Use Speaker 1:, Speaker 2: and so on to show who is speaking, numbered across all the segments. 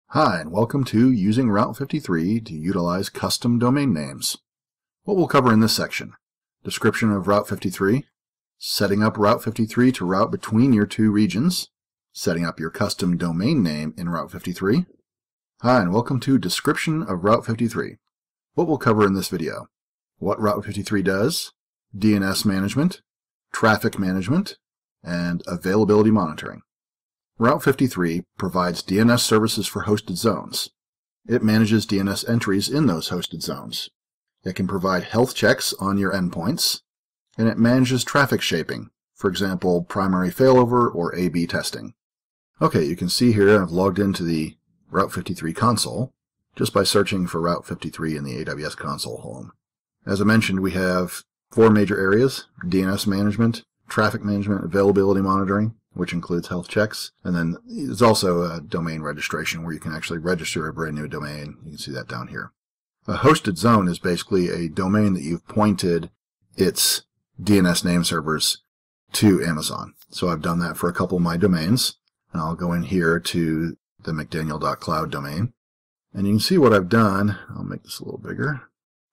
Speaker 1: Hi, and welcome to Using Route 53 to Utilize Custom Domain Names. What we'll cover in this section: description of Route 53, setting up Route 53 to route between your two regions, setting up your custom domain name in Route 53. Hi, and welcome to description of Route 53. What we'll cover in this video: what Route 53 does, DNS management, traffic management, and availability monitoring. Route 53 provides DNS services for hosted zones. It manages DNS entries in those hosted zones. It can provide health checks on your endpoints, and it manages traffic shaping, for example, primary failover or A/B testing. Okay, you can see here I've logged into the Route 53 console just by searching for Route 53 in the AWS console home. As I mentioned, we have four major areas: DNS management, traffic management, availability monitoring, which includes health checks, and then there's also a domain registration where you can actually register a brand new domain. You can see that down here. A hosted zone is basically a domain that you've pointed its DNS name servers to Amazon. So I've done that for a couple of my domains, and I'll go in here to the mcdaniel.cloud domain, and you can see what I've done. I'll make this a little bigger.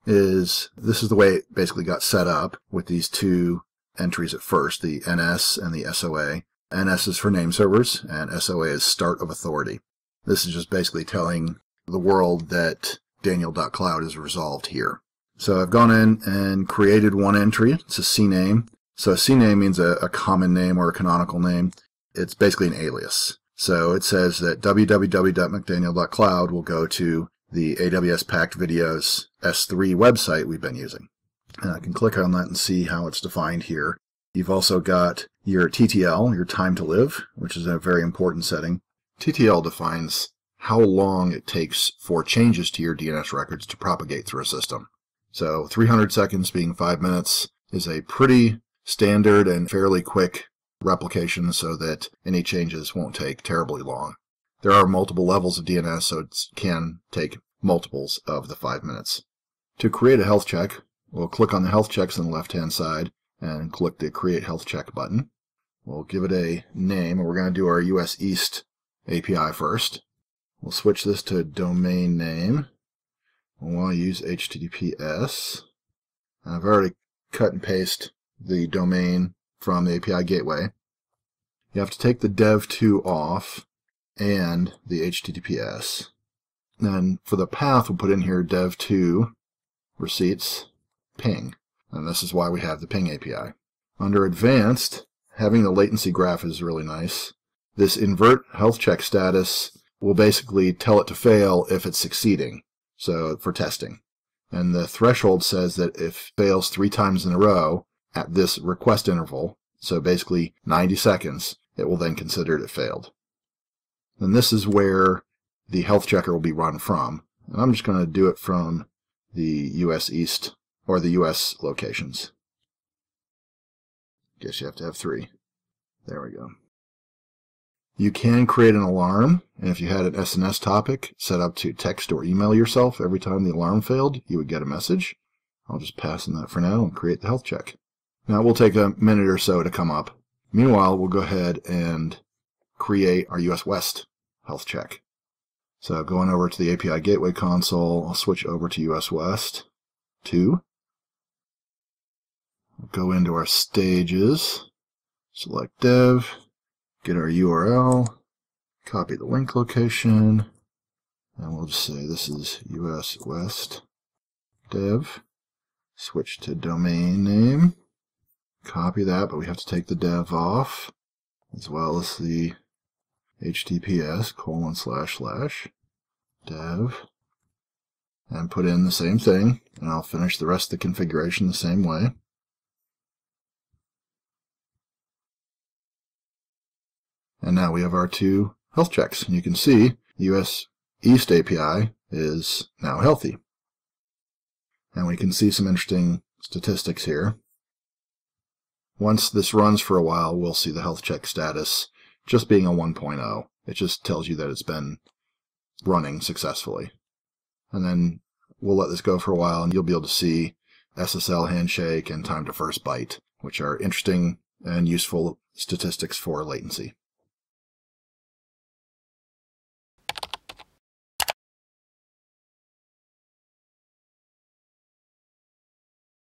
Speaker 1: This is the way it basically got set up with these two entries at first, the NS and the SOA. NS is for name servers, and SOA is start of authority. This is just basically telling the world that Daniel.cloud is resolved here. So I've gone in and created one entry. It's a CNAME. So a CNAME means a common name or a canonical name. It's basically an alias. So it says that www.mcdaniel.cloud will go to the AWS Packed Videos S3 website we've been using. And I can click on that and see how it's defined here. You've also got your TTL, your time to live, which is a very important setting. TTL defines how long it takes for changes to your DNS records to propagate through a system. So 300 seconds being 5 minutes is a pretty standard and fairly quick replication so that any changes won't take terribly long. There are multiple levels of DNS, so it can take multiples of the 5 minutes. To create a health check, we'll click on the health checks on the left-hand side and click the Create Health Check button. We'll give it a name, and we're going to do our US East API first. We'll switch this to domain name. We'll want to use HTTPS. I've already cut and pasted the domain from the API gateway. You have to take the dev2 off and the HTTPS. Then for the path, we'll put in here dev2 receipts ping. And this is why we have the ping API. Under advanced, having the latency graph is really nice. This invert health check status will basically tell it to fail if it's succeeding, so for testing. And the threshold says that if it fails 3 times in a row at this request interval, so basically 90 seconds, it will then consider it failed. And this is where the health checker will be run from. And I'm just going to do it from the US East or the US locations. Guess you have to have 3. There we go. You can create an alarm, and if you had an SNS topic set up to text or email yourself every time the alarm failed, you would get a message. I'll just pass in that for now and create the health check. Now it will take a minute or so to come up. Meanwhile, we'll go ahead and create our US West health check. So going over to the API Gateway console, I'll switch over to US West 2. Go into our stages, select dev, get our URL, copy the link location, and we'll just say this is US West dev. Switch to domain name, copy that, but we have to take the dev off, as well as the https://dev, and put in the same thing, and I'll finish the rest of the configuration the same way. And now we have our 2 health checks. And you can see the US East API is now healthy. And we can see some interesting statistics here. Once this runs for a while, we'll see the health check status just being a 1.0. It just tells you that it's been running successfully. And then we'll let this go for a while, and you'll be able to see SSL handshake and time to first byte, which are interesting and useful statistics for latency.